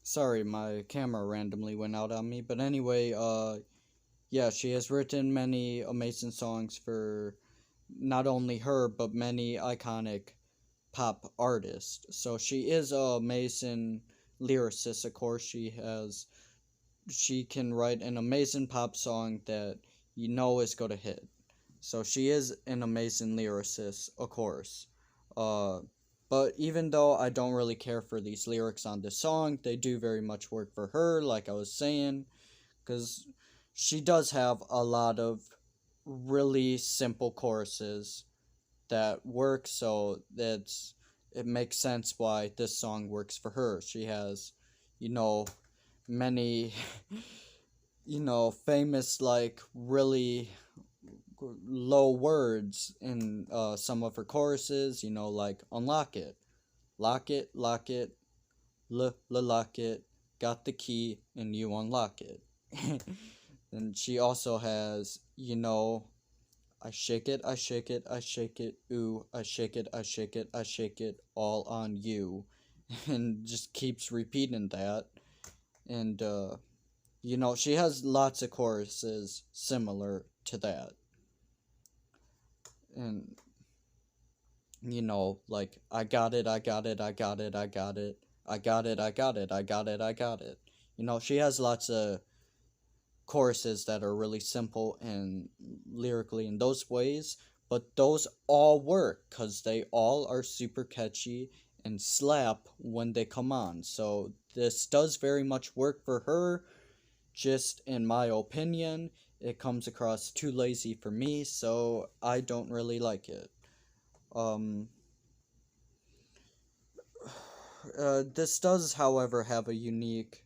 Sorry, my camera randomly went out on me. But anyway, yeah, she has written many amazing songs for not only her, but many iconic pop artists. So she is a amazing lyricist, of course. She can write an amazing pop song that you know is gonna hit. So she is an amazing lyricist, of course. Uh, but even though I don't really care for these lyrics on this song, they do very much work for her, like I was saying, because she does have a lot of really simple choruses that work, so it makes sense why this song works for her. She has, you know, many, famous, like, really low words in some of her choruses, like unlock it, lock it, lock it, got the key, and you unlock it. And she also has, I shake it, I shake it, I shake it, ooh, I shake it, I shake it, I shake it, all on you. And just keeps repeating that. And, she has lots of choruses similar to that. And, like, I got it, I got it, I got it, I got it, I got it, I got it, I got it, I got it. She has lots of choruses that are really simple and lyrically in those ways, but those all work because they all are super catchy and slap when they come on. So this does very much work for her, just in my opinion. It comes across too lazy for me, so I don't really like it. Um, this does, however, have a unique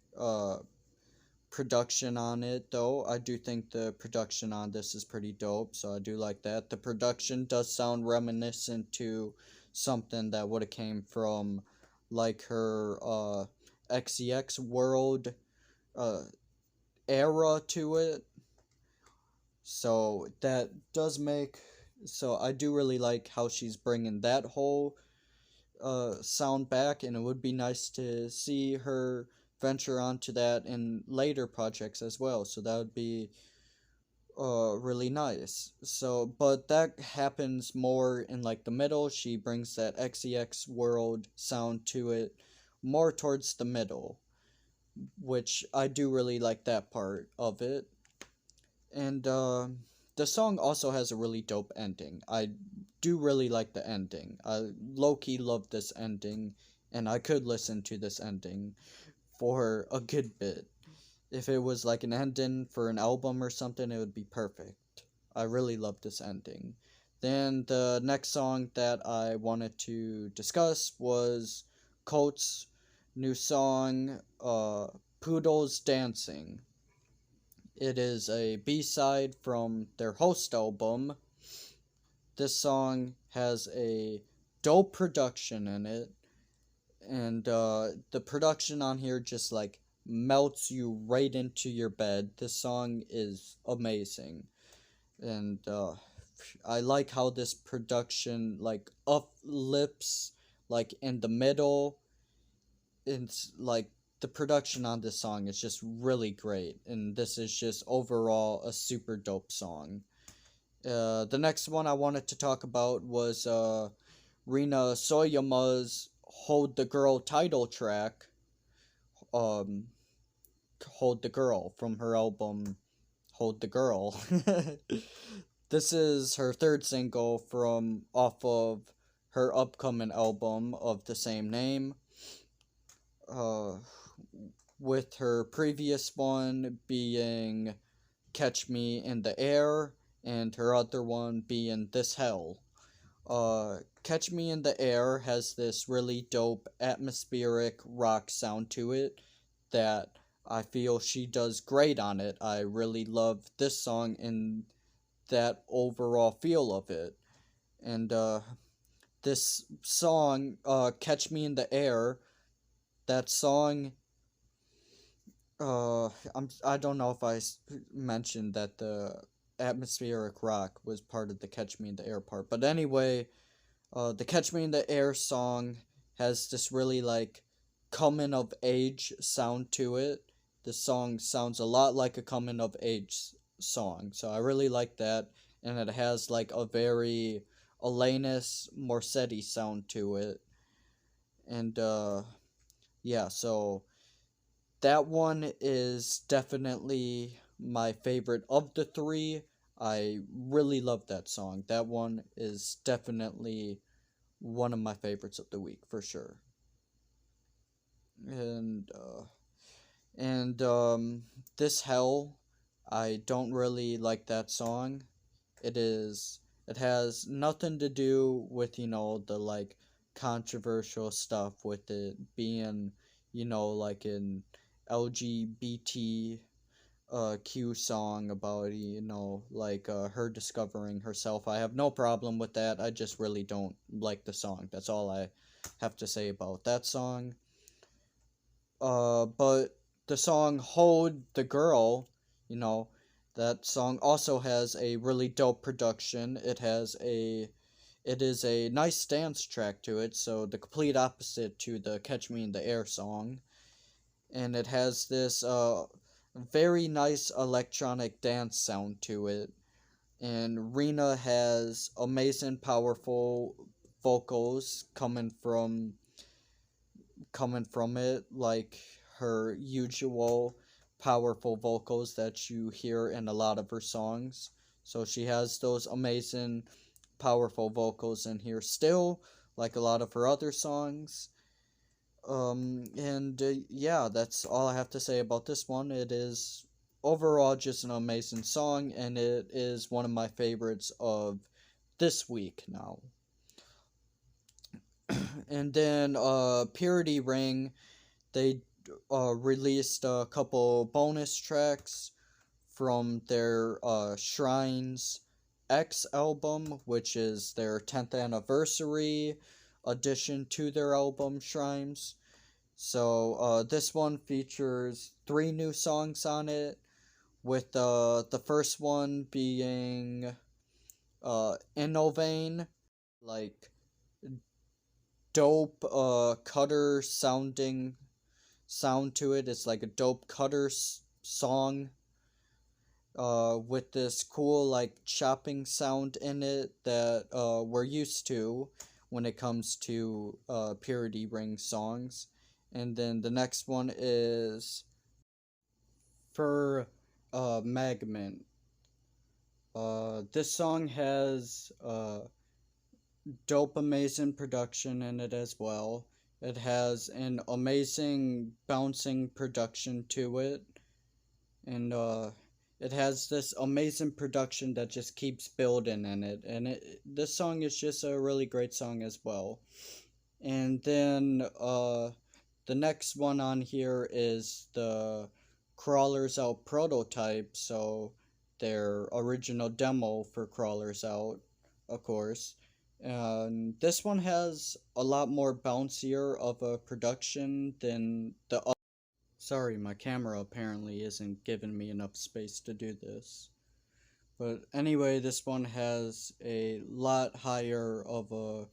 production on it, though. I do think the production on this is pretty dope, so I do like that. The production does sound reminiscent to something that would have came from, like, her XEX world uh, era to it. So that does make. So I do really like how she's bringing that whole sound back, and it would be nice to see her venture onto that in later projects as well. So that would be really nice. So, but that happens more in like the middle. She brings that XEX world sound to it more towards the middle, which I do really like that part of it. And the song also has a really dope ending. I do really like the ending. I low key love this ending, and I could listen to this ending for a good bit. If it was like an ending for an album or something, it would be perfect. I really love this ending. Then the next song that I wanted to discuss was Colt's new song, Poodles Dancing. It is a B-side from their Host album. This song has a dope production in it, and the production on here just like melts you right into your bed. This song is amazing, and I like how this production like uplifts like in the middle. It's like the production on this song is just really great, and this is just overall a super dope song. The next one I wanted to talk about was Rina Soyama's Hold the Girl title track, um, Hold the Girl, from her album Hold the Girl. This is her third single from off of her upcoming album of the same name. Uh, with her previous one being Catch Me in the Air, and her other one being This Hell. Catch Me in the Air has this really dope atmospheric rock sound to it that I feel she does great on it. I really love this song and that overall feel of it. And this song, Catch Me in the Air, that song, I don't know if mentioned that the atmospheric rock was part of the Catch Me in the Air part, but anyway, the Catch Me in the Air song has this really like coming of age sound to it. The song sounds a lot like a coming of age song, so I really like that. And it has like a very Alanis Morissette sound to it. And yeah, so that one is definitely my favorite of the three. I really love that song. That one is definitely one of my favorites of the week for sure. And this hell, I don't really like that song. It has nothing to do with, the like controversial stuff with it being, like an LGBT Q song about, like her discovering herself. I have no problem with that. I just really don't like the song. That's all I have to say about that song. But the song Hold the Girl, you know, that song also has a really dope production. It is a nice dance track to it, so the complete opposite to the Catch Me in the Air song. And it has this very nice electronic dance sound to it. And Rina has amazing powerful vocals coming from it, like her usual powerful vocals that you hear in a lot of her songs. So she has those amazing powerful vocals in here still, like a lot of her other songs. And yeah, that's all I have to say about this one. It is overall just an amazing song, and it is one of my favorites of this week now. And then Purity Ring, they released a couple bonus tracks from their Shrines X album, which is their 10th anniversary addition to their album Shrines. So this one features three new songs on it, with the first one being Innovane, like dope cutter sound to it. It's like a dope cutter song with this cool like chopping sound in it that we're used to when it comes to Purity Ring songs. And then the next one is for Magment. This song has dope amazing production in it as well. It has an amazing bouncing production to it, and it has this amazing production that just keeps building in it. And this song is just a really great song as well. And then the next one on here is the Crawlers Out prototype, so their original demo for Crawlers Out, of course. And this one has a lot more bouncier of a production than the other. Sorry, my camera apparently isn't giving me enough space to do this. But anyway, this one has a lot higher of a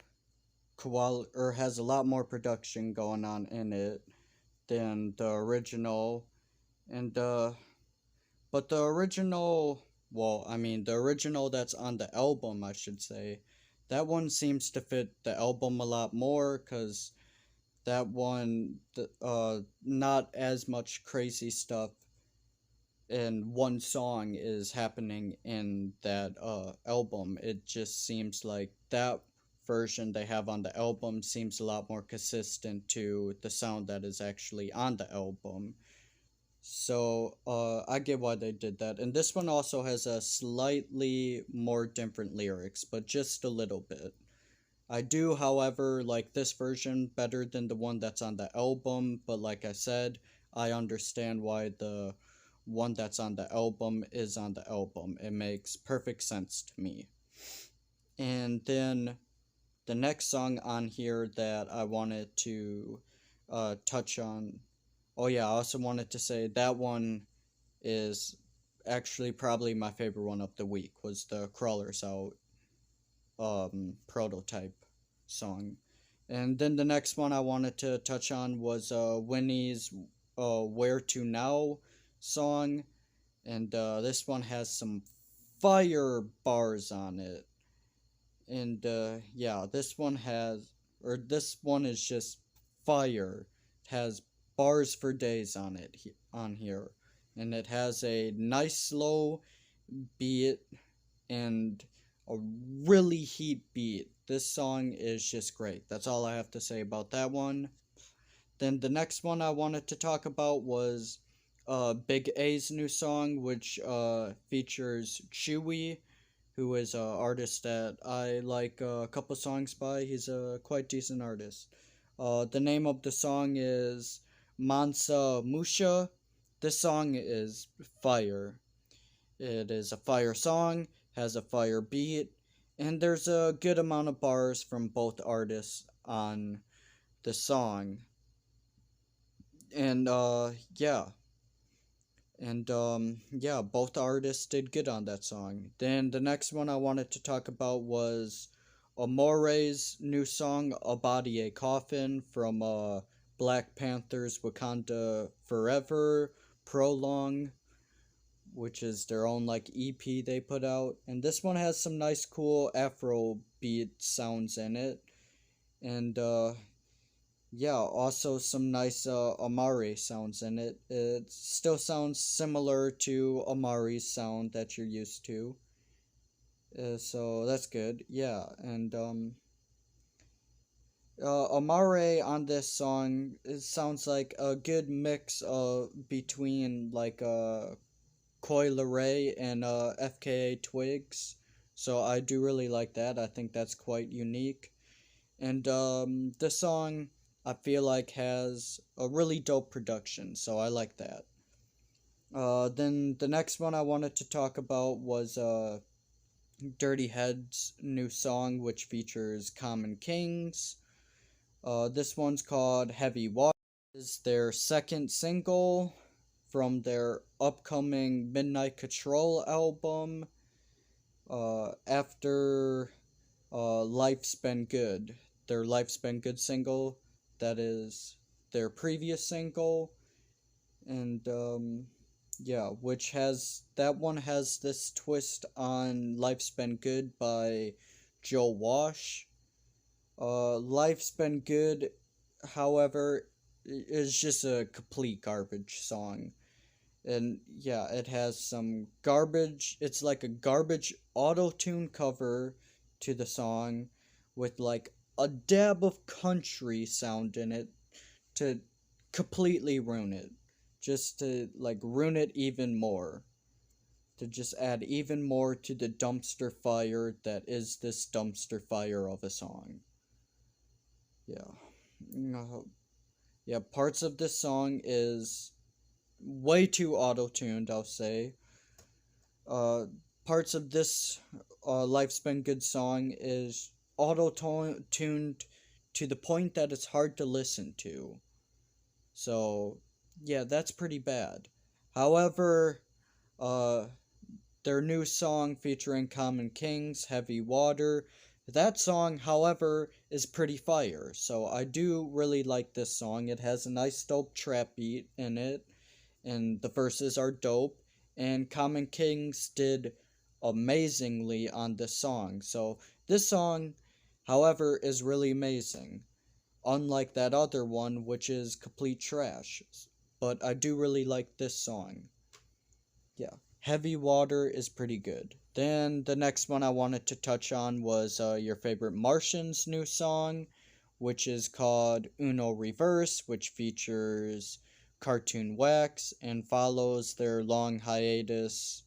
or has a lot more production going on in it than the original. And but the original, well, I mean the original that's on the album, I should say, that one seems to fit the album a lot more, cuz that one not as much crazy stuff in one song is happening in that album. It just seems like that version they have on the album seems a lot more consistent to the sound that is actually on the album. So I get why they did that. And this one also has a slightly more different lyrics, but just a little bit. I do, however, like this version better than the one that's on the album, but like I said, I understand why the one that's on the album is on the album. It makes perfect sense to me. And then the next song on here that I wanted to touch on. Oh, yeah, I also wanted to say that one is actually probably my favorite one of the week, was the Crawlers Out prototype song. And then the next one I wanted to touch on was Wynne's Where to Now song. And this one has some fire bars on it. And yeah, this one is just fire. It has bars for days on it on here. And it has a nice slow beat and a really heat beat. This song is just great. That's all I have to say about that one. Then the next one I wanted to talk about was Big A's new song, which features Chuuwee, who is an artist that I like a couple songs by. He's a quite decent artist. The name of the song is Mansa Musha. This song is fire. It is a fire song, has a fire beat, and there's a good amount of bars from both artists on the song. And yeah. And yeah, both artists did good on that song. Then the next one I wanted to talk about was Amaarae's new song, A Body a Coffin, from Black Panther's Wakanda Forever Prolong, which is their own like EP they put out. And this one has some nice cool Afro beat sounds in it. And yeah, also some nice amaarae sounds in it. It still sounds similar to Amari's sound that you're used to. So that's good. Yeah, and amaarae on this song, it sounds like a good mix between like Coi Leray and FKA Twigs. So I do really like that. I think that's quite unique. And the song I feel like has a really dope production, so I like that. Then the next one I wanted to talk about was Dirty Head's new song, which features Common Kings. This one's called Heavy Water. It's their second single from their upcoming Midnight Control album. After Life's Been Good, their Life's Been Good single, that is their previous single. And yeah, which has that one has this twist on Life's Been Good by Joe Wash. Life's Been Good, however, is just a complete garbage song. And yeah, it has some garbage. It's like a garbage auto tune cover to the song with like a dab of country sound in it to completely ruin it. Just to like ruin it even more. To just add even more to the dumpster fire that is this dumpster fire of a song. Yeah. Yeah, parts of this song is way too auto-tuned, I'll say. Uh, Parts of this Life's Been Good song is auto-tuned to the point that it's hard to listen to. So, yeah, that's pretty bad. However, uh, their new song featuring Common Kings, Heavy Water, that song, however, is pretty fire. So I do really like this song. It has a nice dope trap beat in it, and the verses are dope. And Common Kings did amazingly on this song. So this song, however, is really amazing. Unlike that other one, which is complete trash. But I do really like this song. Yeah. Heavy Water is pretty good. Then the next one I wanted to touch on was your favorite Martian's new song, which is called Uno Reverse, which features Cartoon Wax and follows their long hiatus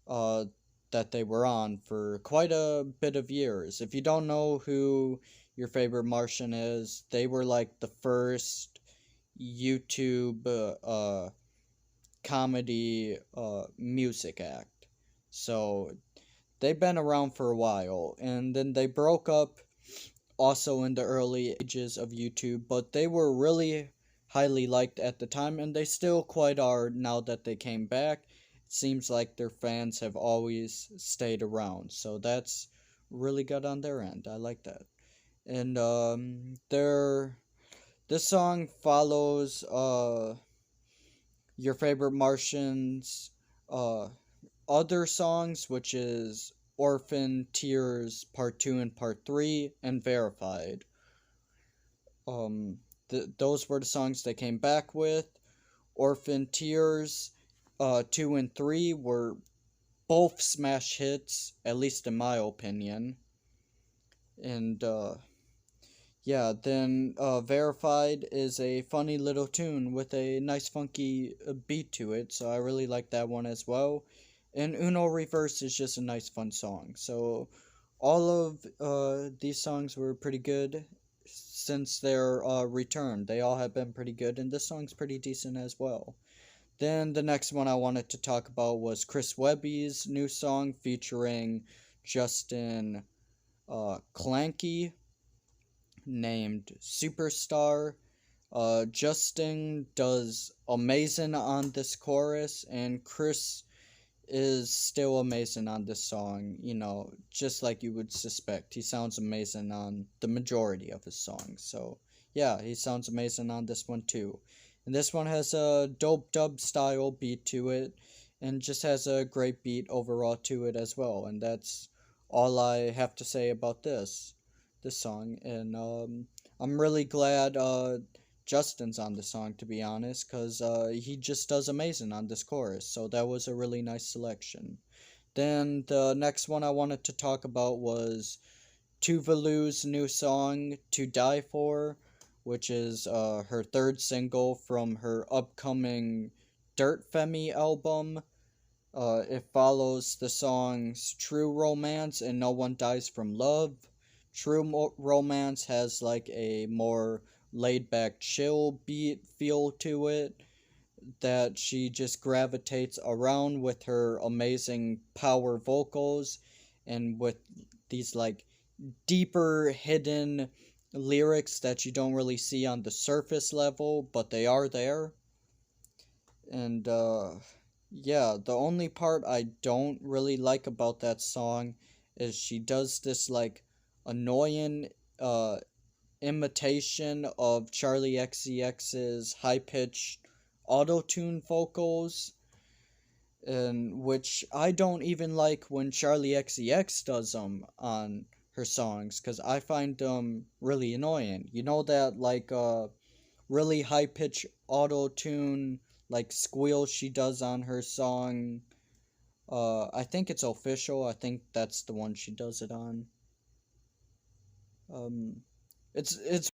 uh, that they were on for quite a bit of years. If you don't know who your favorite Martian is, they were like the first YouTube comedy music act. So they've been around for a while, and then they broke up also in the early ages of YouTube, but they were really highly liked at the time, and they still quite are now that they came back. It seems like their fans have always stayed around, so that's really good on their end. I like that. And this song follows your favorite Martians uh other songs, which is Orphan, Tears, Part 2 and Part 3, and Verified. Um, those were the songs they came back with. Orphan, Tears, 2 and 3 were both smash hits, at least in my opinion. And, yeah, then Verified is a funny little tune with a nice funky beat to it, so I really like that one as well. And Uno Reverse is just a nice fun song. So all of these songs were pretty good since their return. They all have been pretty good, and this song's pretty decent as well. Then the next one I wanted to talk about was Chris Webby's new song featuring Justin Clancy named Superstar. Justin does amazing on this chorus, and Chris is still amazing on this song, just like you would suspect. He sounds amazing on the majority of his songs. So, yeah, he sounds amazing on this one too. And this one has a dope dub style beat to it, and just has a great beat overall to it as well. And that's all I have to say about this song. And I'm really glad Justin's on the song, to be honest, because he just does amazing on this chorus. So that was a really nice selection. Then the next one I wanted to talk about was Tuvalu's new song, To Die For, which is her third single from her upcoming Dirt Femi album. It follows the songs True Romance and No One Dies From Love. Romance has like a more laid back, chill beat feel to it that she just gravitates around with her amazing power vocals and with these like deeper hidden lyrics that you don't really see on the surface level, but they are there. And yeah, the only part I don't really like about that song is she does this like annoying imitation of Charli XCX's high pitched auto tune vocals, and which I don't even like when Charli XCX does them on her songs because I find them really annoying. You know that like really high pitch auto tune like squeal she does on her song. I think it's Official. I think that's the one she does it on. Um, it's